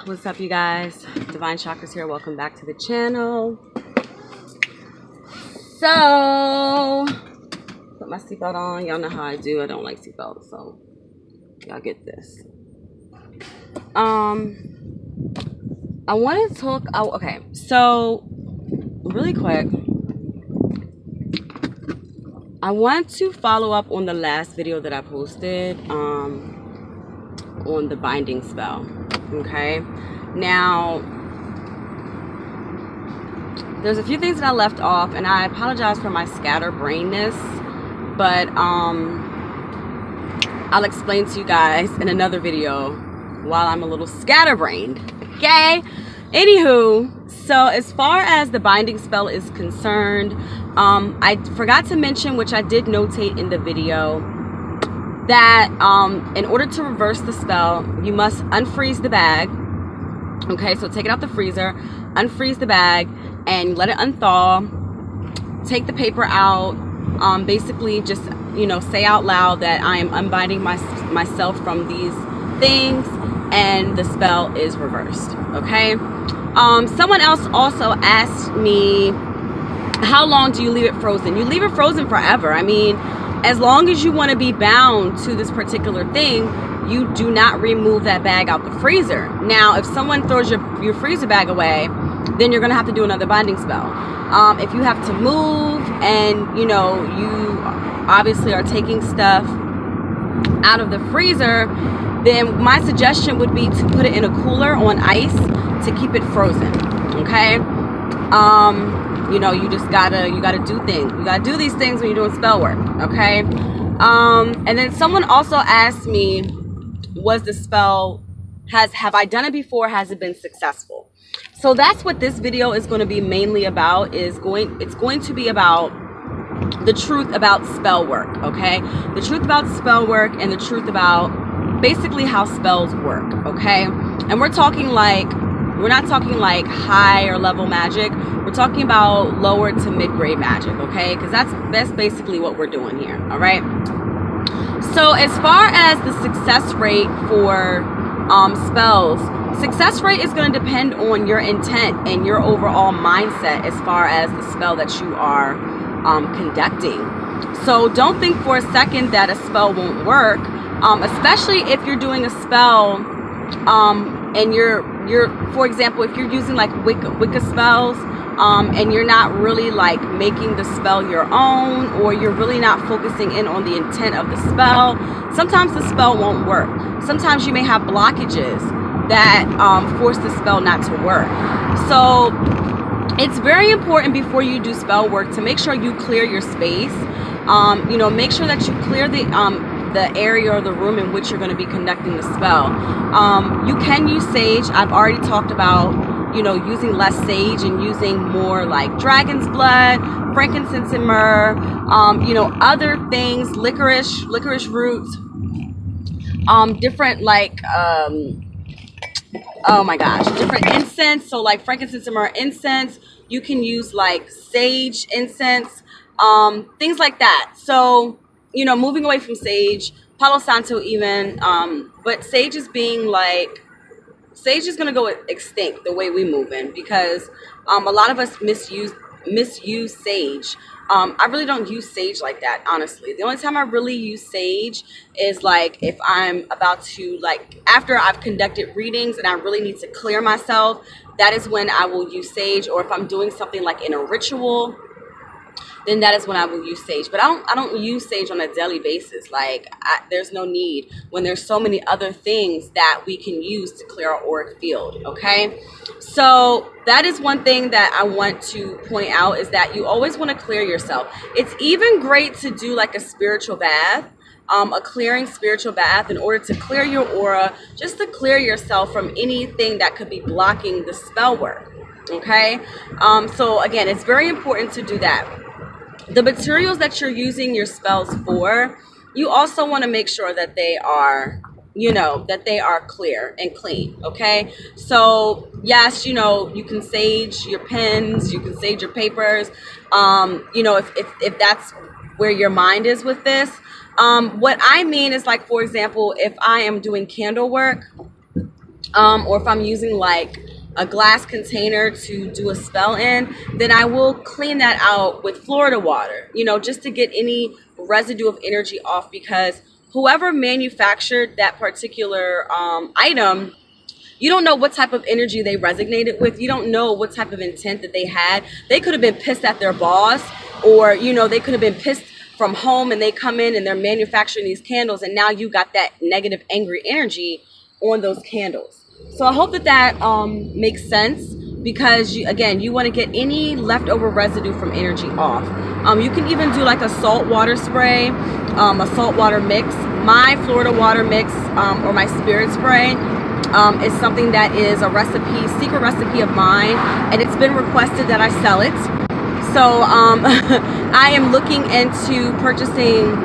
What's up, you guys? Divine Chakras here. Welcome back to the channel. So, put my seatbelt on. Y'all know how I do. I don't like seatbelts, so y'all get this. I want to talk. Oh, okay. So, really quick, I want to follow up on the last video that I posted on the binding spell. Okay. Now, there's a few things that I left off, and I apologize for my scatterbrainness, but I'll explain to you guys in another video while I'm a little scatterbrained. Okay. Anywho, so as far as the binding spell is concerned, I forgot to mention, which I did notate in the video, that in order to reverse the spell, you must unfreeze the bag. Okay, so take it out the freezer, unfreeze the bag, and let it unthaw. Take the paper out. Basically, just say out loud that I am unbinding myself from these things, and the spell is reversed. Okay. Someone else also asked me, how long do you leave it frozen? You leave it frozen forever. I mean, as long as you want to be bound to this particular thing, you do not remove that bag out the freezer. Now, if someone throws your freezer bag away, then you're going to have to do another binding spell. If you have to move and, you obviously are taking stuff out of the freezer, then my suggestion would be to put it in a cooler on ice to keep it frozen. Okay? You just gotta do things. You gotta do these things when you're doing spell work. Okay? And then someone also asked me, was the spell, have I done it before? Has it been successful? So that's what this video is going to be mainly about. It's going to be about the truth about spell work. Okay? The truth about spell work and the truth about basically how spells work. Okay? And we're not talking like higher level magic. We're talking about lower to mid-grade magic, okay? Because that's basically what we're doing here, all right? So as far as the success rate for spells, success rate is going to depend on your intent and your overall mindset as far as the spell that you are conducting. So don't think for a second that a spell won't work, especially if you're doing a spell and you're for example, if you're using like Wicca spells, and you're not really like making the spell your own, or you're really not focusing in on the intent of the spell, sometimes the spell won't work. Sometimes you may have blockages that force the spell not to work. So it's very important before you do spell work to make sure you clear your space. Make sure that you clear the area or the room in which you're going to be conducting the spell. You can use sage. I've already talked about, using less sage and using more like dragon's blood, frankincense and myrrh, other things, licorice roots, different like, oh my gosh, different incense. So like frankincense and myrrh incense, you can use like sage incense, things like that. So, moving away from sage, Palo Santo even, but sage is going to go extinct the way we move in, because a lot of us misuse sage. I really don't use sage like that, honestly. The only time I really use sage is like if I'm about to, like, after I've conducted readings and I really need to clear myself, that is when I will use sage. Or if I'm doing something like in a ritual, then that is when I will use sage. But I don't use sage on a daily basis. Like, there's no need when there's so many other things that we can use to clear our auric field, okay? So that is one thing that I want to point out, is that you always want to clear yourself. It's even great to do like a spiritual bath, a clearing spiritual bath, in order to clear your aura, just to clear yourself from anything that could be blocking the spell work, okay? So again, it's very important to do that. The materials that you're using your spells for, you also want to make sure that they are, that they are clear and clean, okay? So yes, you can sage your pens, you can sage your papers, if that's where your mind is with this. What I mean is, like, for example, if I am doing candle work, or if I'm using like a glass container to do a spell in, then I will clean that out with Florida water, you know, just to get any residue of energy off, because whoever manufactured that particular item, you don't know what type of energy they resonated with. You don't know what type of intent that they had. They could have been pissed at their boss, or, you know, they could have been pissed from home and they come in and they're manufacturing these candles, and now you got that negative, angry energy on those candles. So I hope that that makes sense, because you want to get any leftover residue from energy off. You can even do like a salt water spray, a salt water mix. My Florida water mix, or my spirit spray, is something that is a recipe, secret recipe of mine, and it's been requested that I sell it. So I am looking into purchasing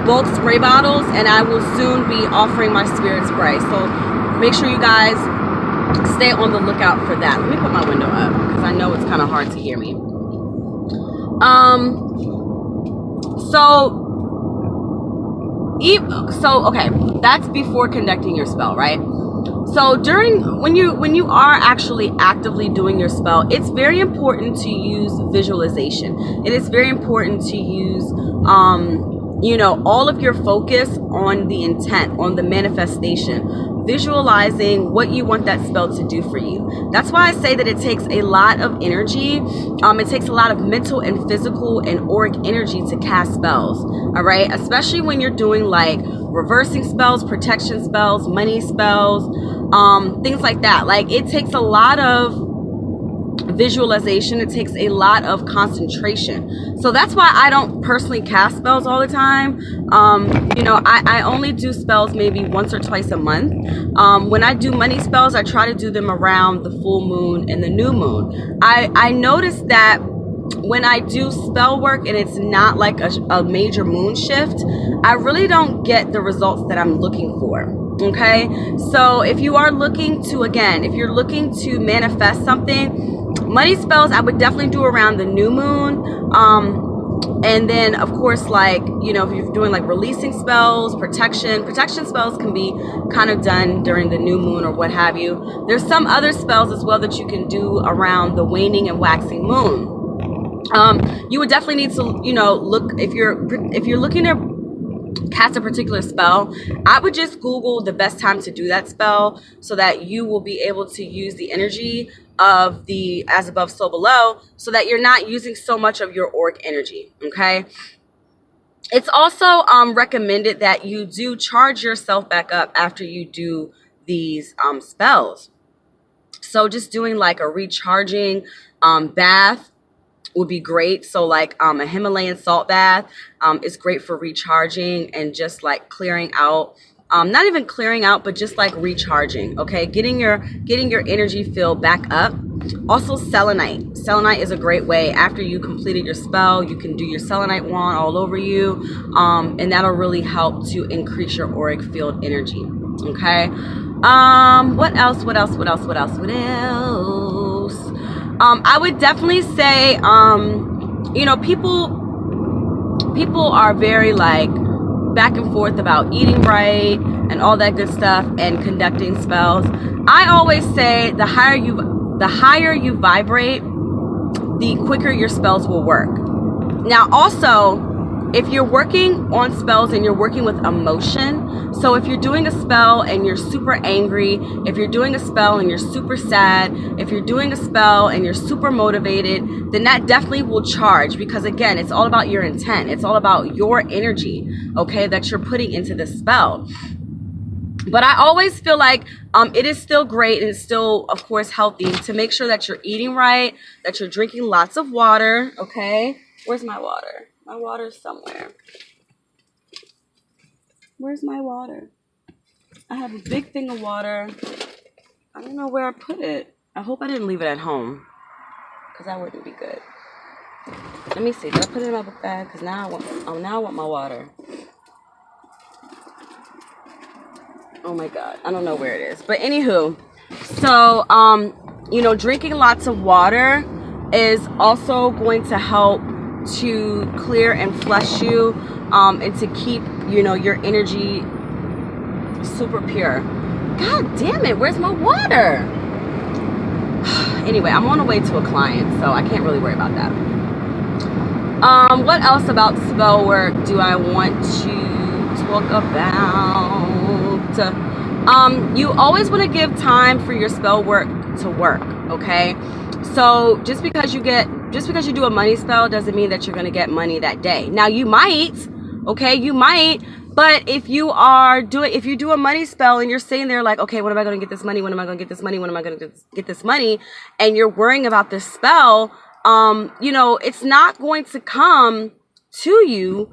bulk spray bottles, and I will soon be offering my spirit spray. So make sure you guys stay on the lookout for that. Let me put my window up, because I know it's kind of hard to hear me. So okay, that's before conducting your spell, right? So when you are actually actively doing your spell, it's very important to use visualization. It is very important to use all of your focus on the intent, on the manifestation, visualizing what you want that spell to do for you. That's why I say that it takes a lot of energy. It takes a lot of mental and physical and auric energy to cast spells. All right, especially when you're doing like reversing spells, protection spells, money spells, things like that. Like, it takes a lot of visualization. It takes a lot of concentration. So that's why I don't personally cast spells all the time. I only do spells maybe once or twice a month. When I do money spells, I try to do them around the full moon and the new moon. I noticed that when I do spell work and it's not like a major moon shift, I really don't get the results that I'm looking for. Okay, so if you are looking to, if you're looking to manifest something, money spells I would definitely do around the new moon. And then of course, like, if you're doing like releasing spells, protection spells can be kind of done during the new moon or what have you. There's some other spells as well that you can do around the waning and waxing moon. You would definitely need to, look, if you're looking to cast a particular spell, I would just Google the best time to do that spell, so that you will be able to use the energy of the as above, so below, so that you're not using so much of your auric energy. Okay. It's also recommended that you do charge yourself back up after you do these spells. So just doing like a recharging bath would be great. So like a Himalayan salt bath is great for recharging and just like clearing out, not even clearing out, but just like recharging. Okay, getting your energy field back up. Also selenite is a great way. After you completed your spell, you can do your selenite wand all over you, and that'll really help to increase your auric field energy. Okay, what else? I would definitely say, people are very like back and forth about eating right and all that good stuff and conducting spells. I always say the higher you vibrate, the quicker your spells will work. Now, also, if you're working on spells and you're working with emotion, so if you're doing a spell and you're super angry, if you're doing a spell and you're super sad, if you're doing a spell and you're super motivated, then that definitely will charge, because again, it's all about your intent. It's all about your energy, okay, that you're putting into this spell. But I always feel like it is still great, and it's still, of course, healthy to make sure that you're eating right, that you're drinking lots of water, okay? Where's my water? My water's somewhere. Where's my water? I have a big thing of water. I don't know where I put it. I hope I didn't leave it at home, because that wouldn't be good. Let me see. Did I put it in my book bag? Because now I want my water. Oh my God. I don't know where it is. But anywho, so, drinking lots of water is also going to help to clear and flush you, and to keep, your energy super pure. God damn it, where's my water? Anyway, I'm on the way to a client, so I can't really worry about that. What else about spell work do I want to talk about? You always want to give time for your spell work to work, okay? So just because you do a money spell doesn't mean that you're going to get money that day. Now you might, okay, you might, but if you do a money spell and you're sitting there like, okay, when am I going to get this money? When am I going to get this money? When am I going to get this money? And you're worrying about this spell, you know, it's not going to come to you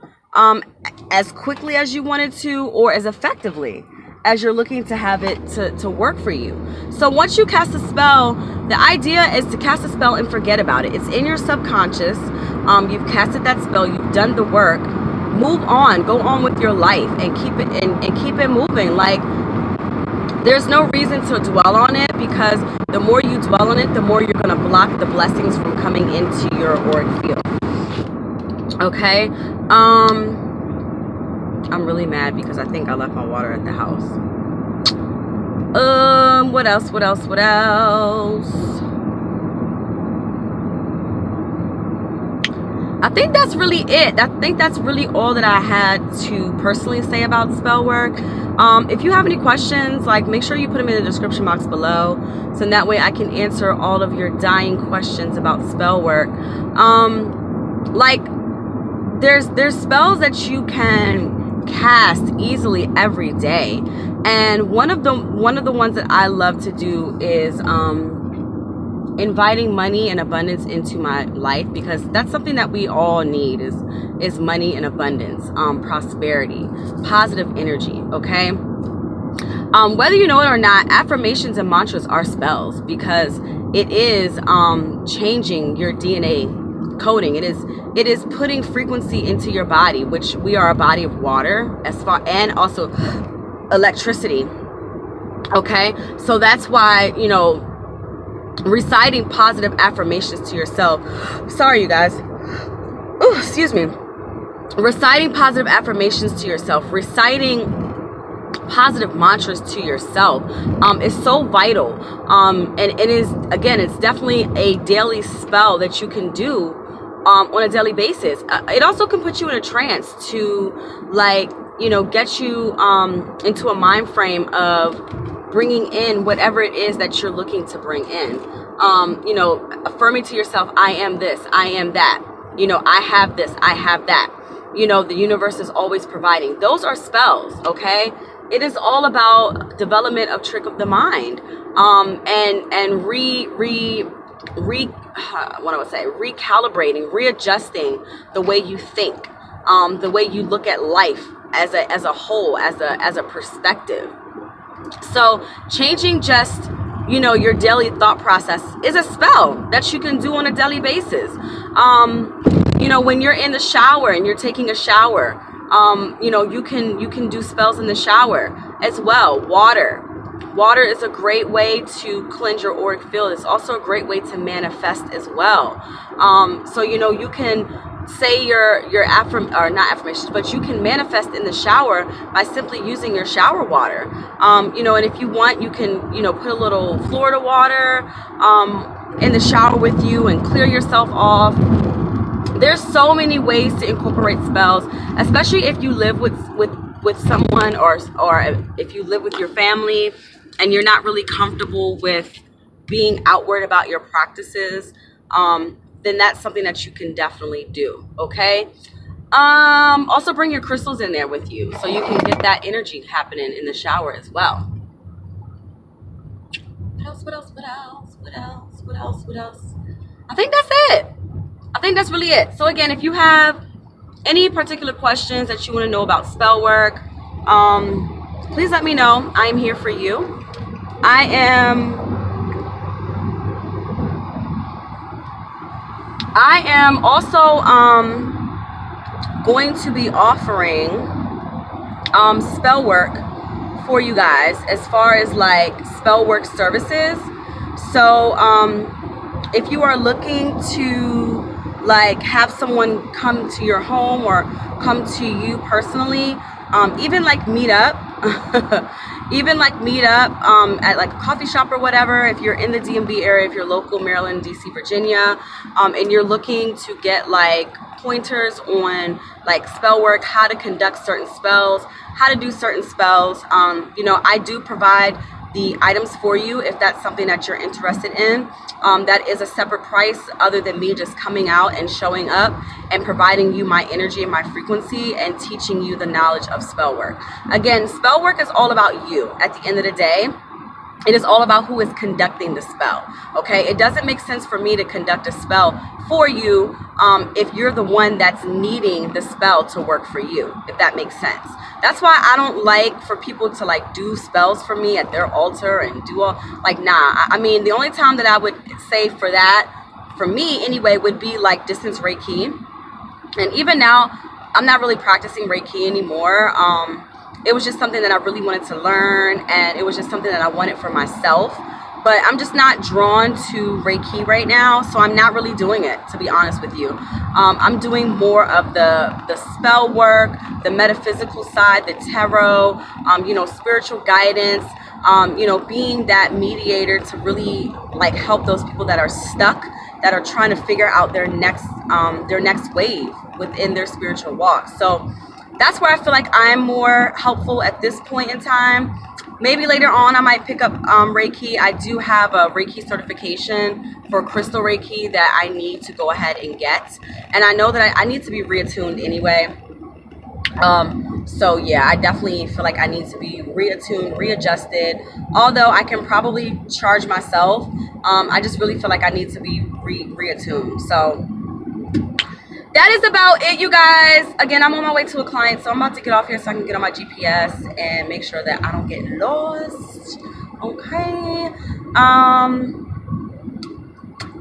as quickly as you wanted to, or as effectively as you're looking to have it to work for you. So once you cast a spell, the idea is to cast a spell and forget about it. It's in your subconscious. You've casted that spell, you've done the work. Move on, go on with your life and keep it moving. Like, there's no reason to dwell on it, because the more you dwell on it, the more you're gonna block the blessings from coming into your auric field. Okay? I'm really mad because I think I left my water at the house. What else? I think that's really it. I think that's really all that I had to personally say about spell work. If you have any questions, like, make sure you put them in the description box below, so in that way I can answer all of your dying questions about spell work. Like, there's spells that you can cast easily every day, and one of the ones that I love to do is inviting money and abundance into my life, because that's something that we all need is money and abundance, prosperity, positive energy. Okay, whether you know it or not, affirmations and mantras are spells, because it is changing your DNA coding. It is putting frequency into your body, which we are a body of water, and also electricity. Okay, so that's why, you know, reciting positive affirmations to yourself. Sorry, you guys. Ooh, excuse me. Reciting positive affirmations to yourself, reciting positive mantras to yourself is so vital. And it is, again, it's definitely a daily spell that you can do on a daily basis. It also can put you in a trance to, like, you know, get you into a mind frame of bringing in whatever it is that you're looking to bring in. You know, affirming to yourself, I am this, I am that. You know, I have this, I have that. You know, the universe is always providing. Those are spells, okay? It is all about development of trick of the mind, and recalibrating, readjusting the way you think, the way you look at life as a whole, as a perspective. So changing just, you know, your daily thought process is a spell that you can do on a daily basis. You know, when you're in the shower and you're taking a shower, you know, you can do spells in the shower as well. Water is a great way to cleanse your auric field. It's also a great way to manifest as well. So, you know, you can say your not affirmations, but you can manifest in the shower by simply using your shower water. You know, and if you want, you can, you know, put a little Florida water in the shower with you and clear yourself off. There's so many ways to incorporate spells, especially if you live with someone, or if you live with your family and you're not really comfortable with being outward about your practices. Then that's something that you can definitely do. Okay. Also bring your crystals in there with you, so you can get that energy happening in the shower as well. What else? I think that's it. I think that's really it. So again, if you have any particular questions that you want to know about spell work, please let me know. I am here for you. I am also going to be offering spell work for you guys, as far as like spell work services. So if you are looking to like have someone come to your home or come to you personally, even like meet up even like meet up at like a coffee shop or whatever. If you're in the DMV area, if you're local, Maryland, DC, Virginia, and you're looking to get like pointers on like spell work, how to conduct certain spells, how to do certain spells, you know, I do provide the items for you if that's something that you're interested in. That is a separate price other than me just coming out and showing up and providing you my energy and my frequency and teaching you the knowledge of spell work. Again, spell work is all about you at the end of the day. It is all about who is conducting the spell, okay? It doesn't make sense for me to conduct a spell for you if you're the one that's needing the spell to work for you, if that makes sense. That's why I don't like for people to like do spells for me at their altar and do all, like, nah. I mean, the only time that I would say for that, for me anyway, would be like distance Reiki. And even now, I'm not really practicing Reiki anymore. It was just something that I really wanted to learn, and it was just something that I wanted for myself. But I'm just not drawn to Reiki right now, so I'm not really doing it, to be honest with you. I'm doing more of the spell work, the metaphysical side, the tarot, you know, spiritual guidance, you know, being that mediator to really like help those people that are stuck, that are trying to figure out their next wave within their spiritual walk. So that's where I feel like I'm more helpful at this point in time. Maybe later on I might pick up Reiki. I do have a Reiki certification for crystal Reiki that I need to go ahead and get. And I know that I need to be reattuned anyway. So yeah, I definitely feel like I need to be reattuned, readjusted. Although I can probably charge myself, I just really feel like I need to be reattuned. So that is about it, you guys. Again, I'm on my way to a client, so I'm about to get off here so I can get on my GPS and make sure that I don't get lost. Okay.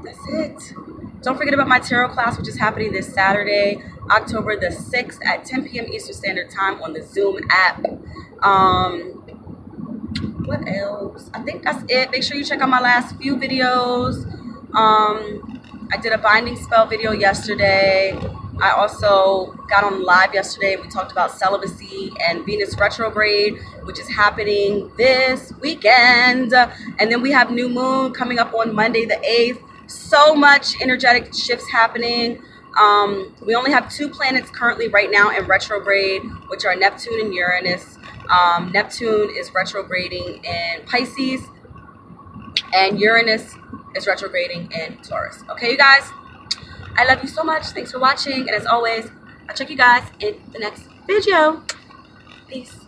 That's it. Don't forget about my tarot class, which is happening this Saturday, October the 6th at 10 p.m. Eastern Standard Time on the Zoom app. What else? I think that's it. Make sure you check out my last few videos. I did a binding spell video yesterday. I also got on live yesterday. We talked about celibacy and Venus retrograde, which is happening this weekend. And then we have new moon coming up on Monday the 8th. So much energetic shifts happening. We only have 2 planets currently right now in retrograde, which are Neptune and Uranus. Neptune is retrograding in Pisces, and Uranus is retrograding in Taurus. Okay, you guys, I love you so much. Thanks for watching, and as always, I'll check you guys in the next video. Peace.